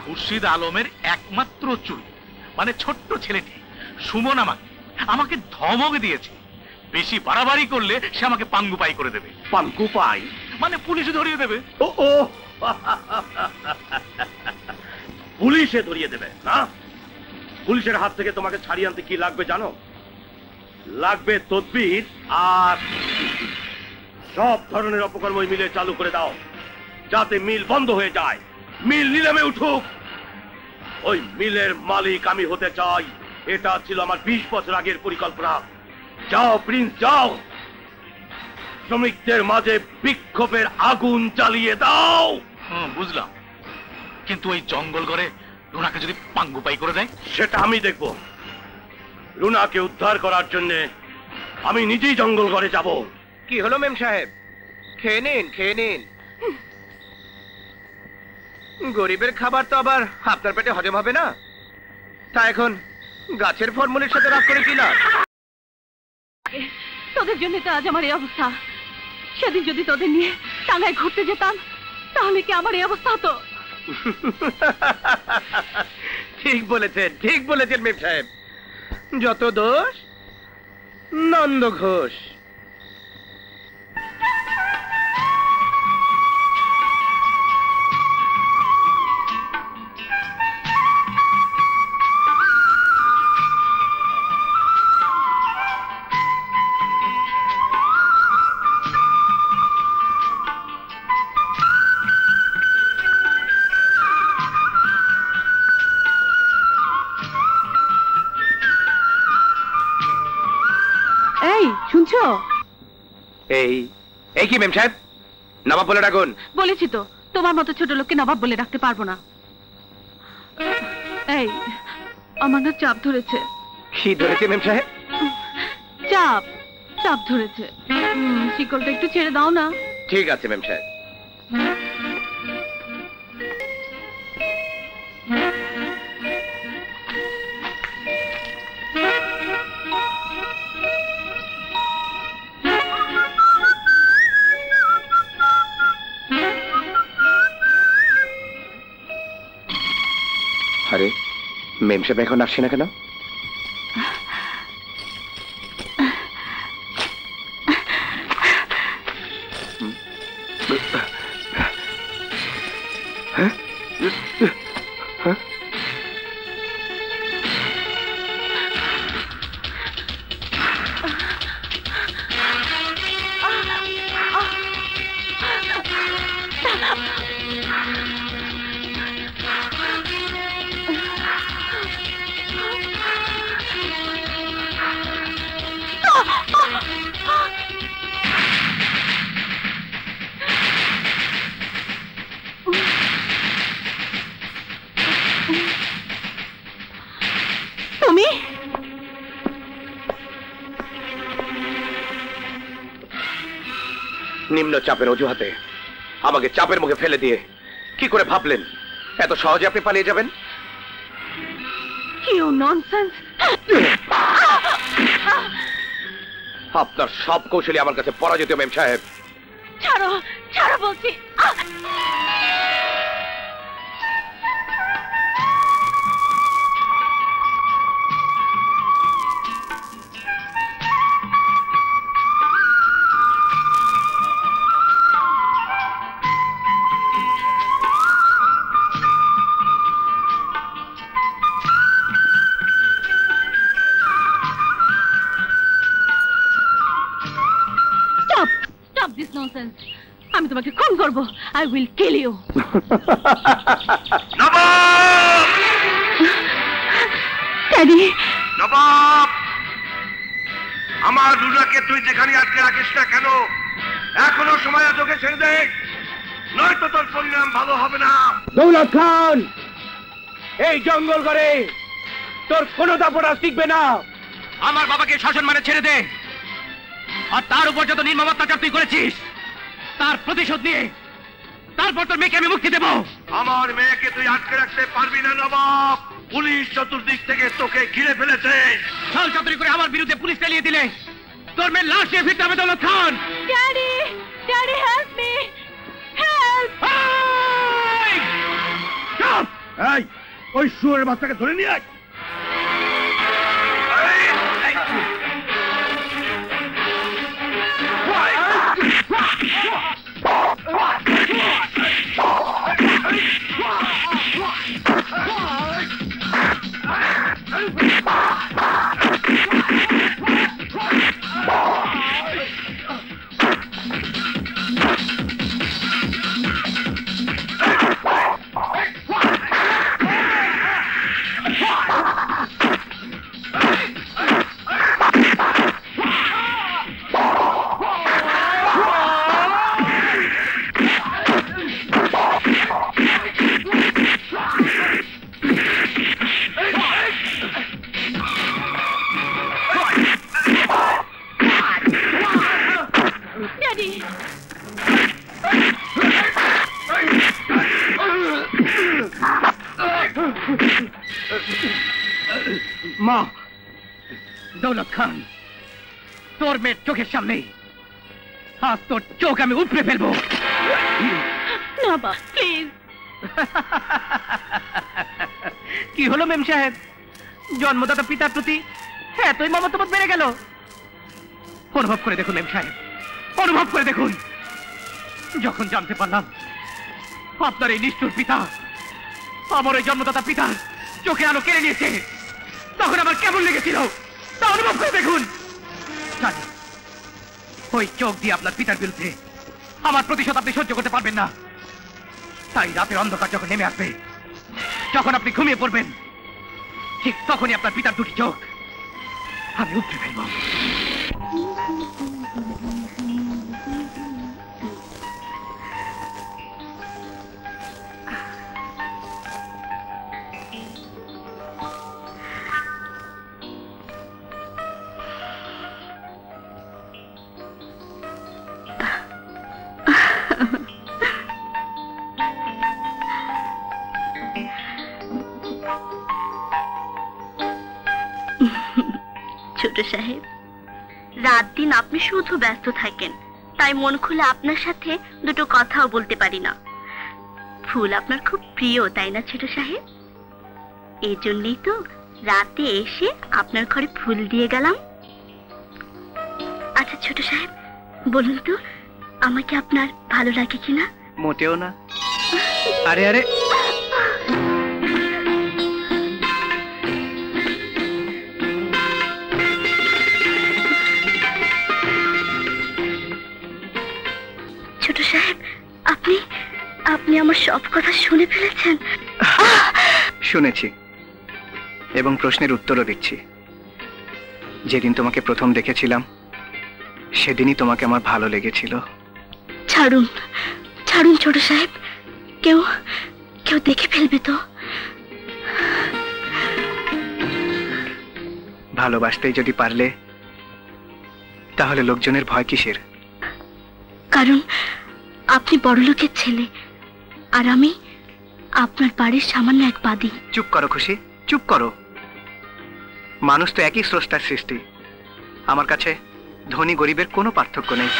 খুরশিদ আলমের একমাত্র চুল মানে ছোট্ট ছেলেটি সুমন আমাকে ধমক দিয়েছে, বেশি বাড়াবাড়ি করলে সে আমাকে পাঙ্গুপাই করে দেবে। পাঙ্গুপাই মানে পুলিশে ধরিয়ে দেবে। ও পুলিশে ধরিয়ে দেবে না? পুলিশের হাত থেকে তোমাকে ছাড়িয়ে আনতে কি লাগবে জানো? লাগবে তদবির, আর সব ধরনের অপকর্ম মিলে চালু করে দাও যাতে মিল বন্ধ হয়ে যায়, মিল নিলামে উঠুক। ওই মিলের মালিক আমি হতে চাই, এটা ছিল আমার 20 বছর আগের পরিকল্পনা। যাও প্রিন্স, যাও, শ্রমিকদের মাঝে বিক্ষোভের আগুন জ্বালিয়ে দাও। বুঝলাম, কিন্তু ওই জঙ্গল ঘরে রুনাকে যদি পাঙ্গুপাই করে দেয়? সেটা আমি দেখব। রুনাকে উদ্ধার করার জন্য আমি নিজেই জঙ্গল ঘরে যাব। কি হলো মেম সাহেব? খেয়ে নিন, খেয়ে নিন। গরিবের খাবার তো আবার আপনার পেটে হজম হবে না। তা এখন গাছের ফলমূলের সাথে রাগ করে কি লাভ? তোদের জন্য তো আজ আমার এই অবস্থা। সেদিন যদি তোদের নিয়ে টাঙ্গায় ঘুরতে যেতাম তাহলে কি আমার এই অবস্থা হতো? ঠিক বলেছেন মেম সাহেব। যত দোষ নন্দ ঘোষ। শুনছো? এই কি মেম সাহেব, নবাব বলে ডাকুন। বলেছি তো তোমার মতো ছোট লোককে নবাব বলে ডাকতে পারবো না। এই আমার না চাপ ধরেছে। কি ধরেছে মেম সাহেব? চাপ ধরেছে। শিকলটা একটু ছেড়ে দাও না। ঠিক আছে মেম সাহেব। আরে মেম সাহেব এখন আসছে না কেন? নিম্ন চাপের অজুহাতে আমাকে চাপের মুখে ফেলে দিয়ে কি করে ভাবলেন এত সহজে আপনি পালিয়ে যাবেন? কি ননসেন্স! আপনার সব কৌশলী আমার কাছে পরাজিত মেম সাহেব। ছাড়ো, ছাড়ো বলছি। আমি তোমাকে খুন করব। I will kill you. Nawab! Daddy! Nawab! আমার রুনাকে তুই যেখানে আটকে রাখিস না কেন, এখনো সময় আছে, ওকে ছেড়ে দে, নয়তো তোর পরিণাম ভালো হবে না। দৌলত খান, এই জঙ্গল করে তোর কোনো দাপটা শিখবে না। আমার বাবাকে শাসন মানে ছেড়ে দে, আর তার উপর যত নির্মম অত্যাচার তুই করেছিস তার প্রতিশোধ নিয়ে তারপর তোর মেয়েকে আমি মুক্তি দেব। আমার মেয়েকে তুই আটকে রাখতে পারবি না নবাব, পুলিশ চতুর্দিক থেকে তোকে ঘিরে ফেলেছে। ছল চাতুরি করে আমার বিরুদ্ধে পুলিশ চালিয়ে দিলে তোর মেয়ে লাশ নিয়ে ফিরতে হবে Daulat Khan. Daddy, daddy help me, help! এই ওই শুয়োরের বাচ্চাকে ধরে নিয়ে আয়। মা, দৌলত খান, তোর মেয়ের চোখের সামনে আজ তোর চোখ আমি উপড়ে ফেলবো। না বা, প্লিজ। কি হলো মেম সাহেব, জন্মদাতা পিতার প্রতি এতই মমতাবোধ বেড়ে গেল? অনুভব করে দেখুন মেম সাহেব, অনুভব করে দেখুন। যখন জানতে পারলাম আপনার এই নিষ্ঠুর পিতা আমার ওই জন্মদাতা পিতার চোখে আলো কেড়ে নিয়েছে, তখন আমার কেমন লেগেছিল তা অনুভব করে দেখুন। জানি ওই চোখ দিয়ে আপনার পিতার বিরুদ্ধে আমার প্রতিশোধ আপনি সহ্য করতে পারবেন না। তাই রাতের অন্ধকার যখন নেমে আসবে, যখন আপনি ঘুমিয়ে পড়বেন, ঠিক তখনই আপনার পিতার দুটি চোখ আমি উপড়ে ফেলব। ছোট সাহেব, রাত দিন আপনি শুধু ব্যস্ত থাকেন, তাই মন খুলে আপনার সাথে দুটো কথাও বলতে পারি না। ফুল আপনার খুব প্রিয়, তাই না ছোট সাহেব? এই জন্যই তো রাতে এসে আপনার ঘরে ফুল দিয়ে গেলাম। আচ্ছা ছোট সাহেব, বলুন তো আমাকে আপনার ভালো লাগে কিনা? মোটেও না। আরে আরে, ছোট সাহেব, আপনি আপনি আমার সব কথা শুনে ফেলেছেন? শুনেছি এবং প্রশ্নের উত্তরও দিচ্ছি। যেদিন তোমাকে প্রথম দেখেছিলাম সেদিনই তোমাকে আমার ভালো লেগেছিল। ছাড়ুন ছাড়ুন ছোট সাহেব, কেউ কেউ দেখে ফেলবে তো। ভালোবাসতেই যদি পারলে তাহলে লোকজনের ভয় কিসের? কারণ আপনি বড়লোকের ছেলে আর আমি আপনার বাড়ির সামান্য এক বাদী। চুপ করো খুশি, চুপ করো। মানুষ তো একই স্রষ্টার সৃষ্টি। আমার কাছে ধনী গরিবের কোনো পার্থক্য নেই।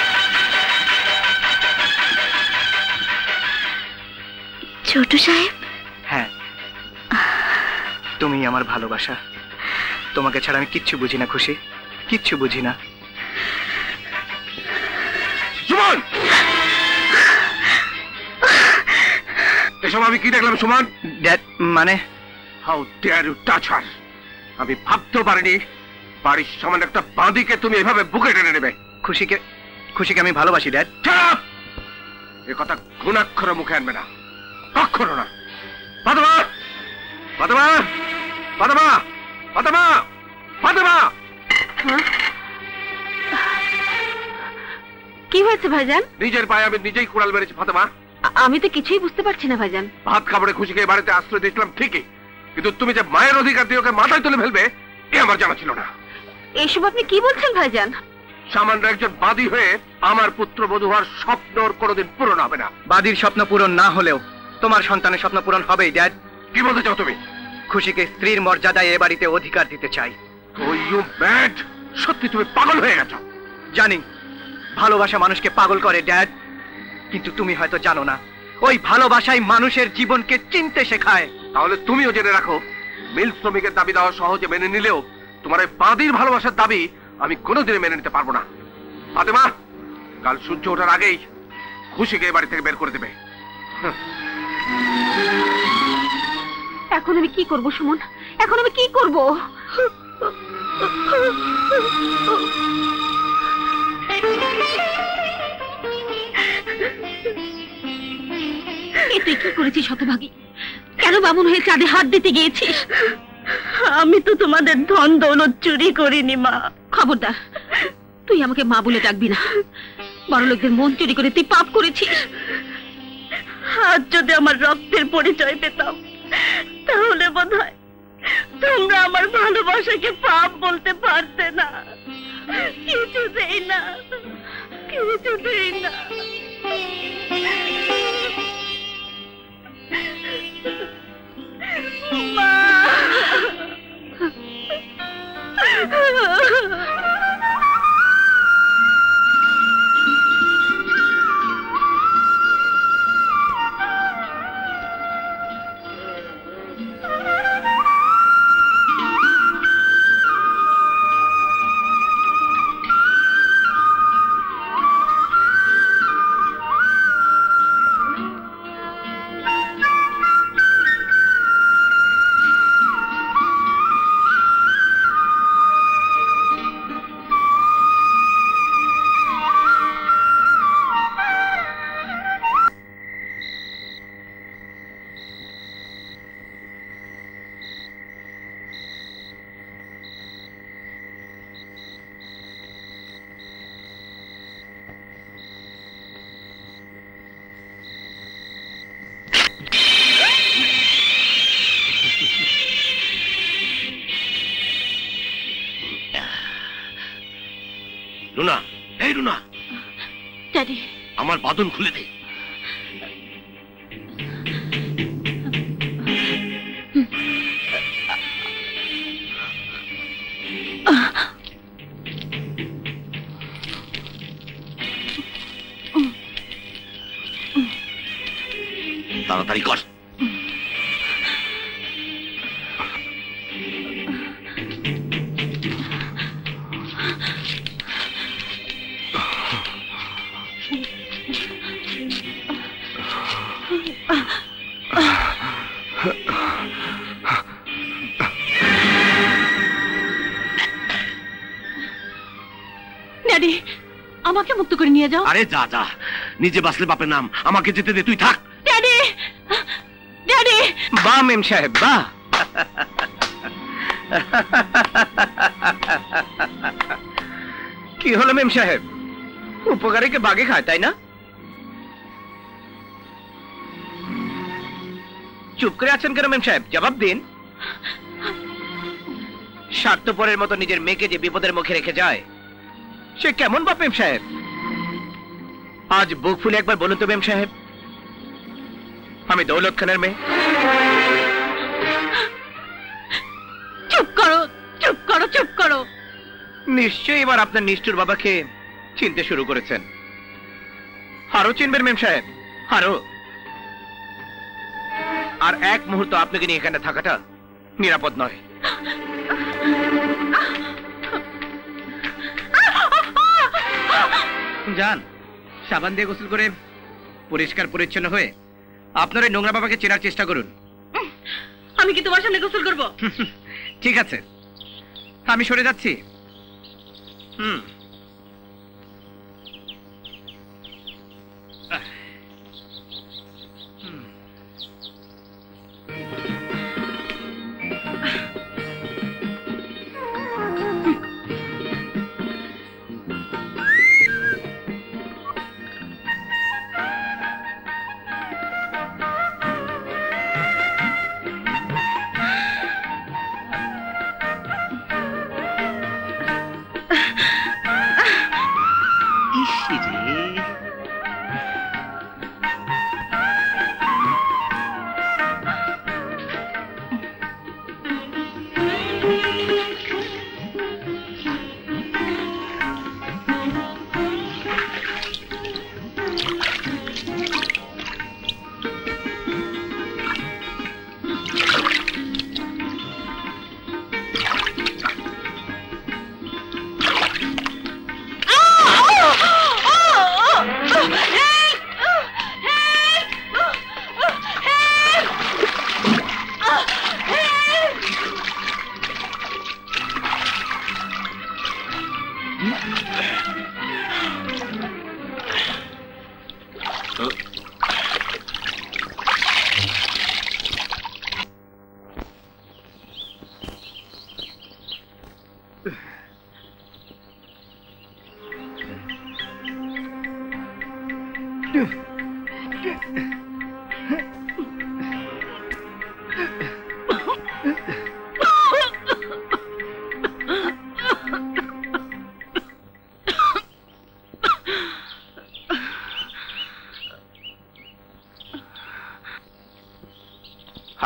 ছোট সাহেব, হ্যাঁ, তুমি আমার ভালোবাসা। তোমাকে ছাড়া আমি কিচ্ছু বুঝি না খুশি, কিচ্ছু বুঝি না। সুমন, এসব আমি কি দেখলাম সুমন? ড্যাড, মানে হাউ ডেয়ার ইউ টাচ হার! আমি ভাবতেও পারিনি বাড়ির সামান্য একটা বাঁদিকে তুমি এভাবে বুকে টেনে নেবে। খুশিকে আমি ভালোবাসি ড্যাড। চাপ! এ কথা ঘুণাক্ষরে মুখে আনবে না, কখনো না। ফাতেমা, ফাতেমা, ফাতেমা, ফাতেমা, ফাতেমা! কি হয়েছে ভাইজান? নিজের পায়ে আমি নিজেই কুড়াল মেরেছি ফাতেমা। আমি তো কিছুই বুঝতে পারছি না ভাইজান। ভাত খাবারে খুশিকে বাড়িতে আশ্রয় দিয়েছিলাম ঠিকই, কিন্তু তুমি যে মায়ের অধিকার দিয়ে ওকে মাথায় তুলে ফেলবে এ আমার জানা ছিল না। এইসব আপনি কি বলছেন ভাইজান? সামান্য একজন বাদী হয়ে আমার পুত্রবধূ হওয়ার স্বপ্ন ওর কোনোদিন পূরণ হবে না। বাদীর স্বপ্ন পূরণ না হলেও তোমার সন্তানের স্বপ্ন পূরণ হবেই ড্যাড। কি বলতে চাও তুমি? খুশিকে স্ত্রীর মর্যাদায় এ বাড়িতে অধিকার দিতে চাই। Oh, you mad! সত্যি তুমি পাগল হয়ে গেছো। জানি ভালোবাসা মানুষকে পাগল করে ড্যাড, কিন্তু তুমি হয়তো জানো না ওই ভালোবাসাই মানুষের জীবনকে চিনতে শেখায়। তাহলে তুমিও জেনে রাখো, মিল শ্রমিকের দাবি দেওয়া সহজে মেনে নিলেও তোমার ওই বাঁদির ভালোবাসার দাবি আমি কোনোদিনই মেনে নিতে পারবো না। ফাতেমা, কাল সূর্য ওঠার আগেই খুশিকে এই বাড়ি থেকে বের করে দেবে। এখন আমি কি করব সুমন? এখন আমি কি করব? তুই কি করেছিস হতভাগী? কেন বামুন হয়ে চাঁদে হাত দিতে গিয়েছিস? আমি তো তোমাদের ধন দৌলত চুরি করিনি মা। খবরদার, তুই আমাকে মা বলে ডাকবি না। বড় লোকদের মন চুরি করে তুই পাপ করেছিস। আজ যদি আমার রক্তের পরিচয় পেতাম তাহলে বোধহয় তোমরা আমার ভালোবাসাকে পাপ বলতে পারতে না। কিছুতেই না, কিছুতেই না। মা, রুনা, এই রুনা, ড্যাডি, আমার বাঁধন খুলে দে। তাড়াতাড়ি কর। ড্যাডি, আমাকে মুক্ত করে নিয়ে যাও। আরে যা যা, নিজে বাঁচলে বাপের নাম, আমাকে যেতে দে, তুই থাক। Daddy, daddy. বাহ মেম সাহেব, বাহ। কি হলো মেম সাহেব? উপকারীকে বাগে খায়, তাই না? চুপ করে আছেন কেন মেম সাহেব? জবাব দিন। স্বার্থপরের মতো নিজের মেয়েকে যে বিপদের মুখে রেখে যায়, সে কেমন বাপ মেম সাহেব? আজ বুক ফুলে একবার বলুন তো মেম সাহেব, আমি দৌলত খানের মেয়ে। চুপ করো, চুপ করো, চুপ করো। নিশ্চয়ই এবার আপনার নিষ্ঠুর বাবাকে চিনতে শুরু করেছেন। আরো চিনবেন মেম সাহেব, আরো। আর এক মুহূর্ত আপনাকে নিয়ে এখানে থাকাটা নিরাপদ নয়। যান, সাবান দিয়ে গোসল করে পরিষ্কার পরিচ্ছন্ন হয়ে আপনার এই নোংরা বাবাকে চেনার চেষ্টা করুন। আমি কি তোমার সামনে গোসল করবো? ঠিক আছে, আমি সরে যাচ্ছি। হুম।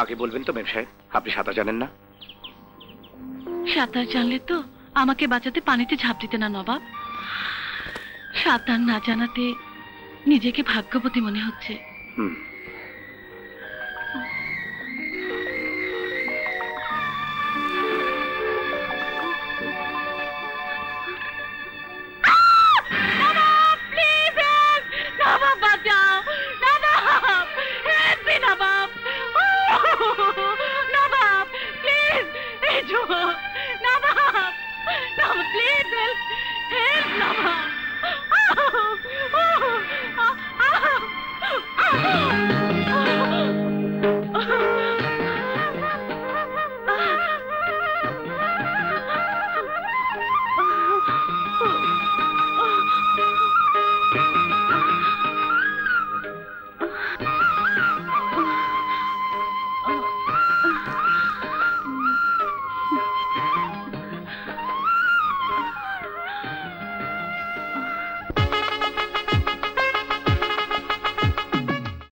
আগে বলবেন তো মেম সাহেব, আপনি সাঁতার জানেন না? সাঁতার জানলে তো আমাকে বাঁচাতে পানিতে ঝাঁপ দিতে না নবাব। সাঁতার না জানাতে নিজেকে ভাগ্যবতী মনে হচ্ছে। হুম। নবাব বাঁচাও, Nawab, help me Nawab, Nawab please, এই যুবক, Nawab, Nawab please help, help Nawab.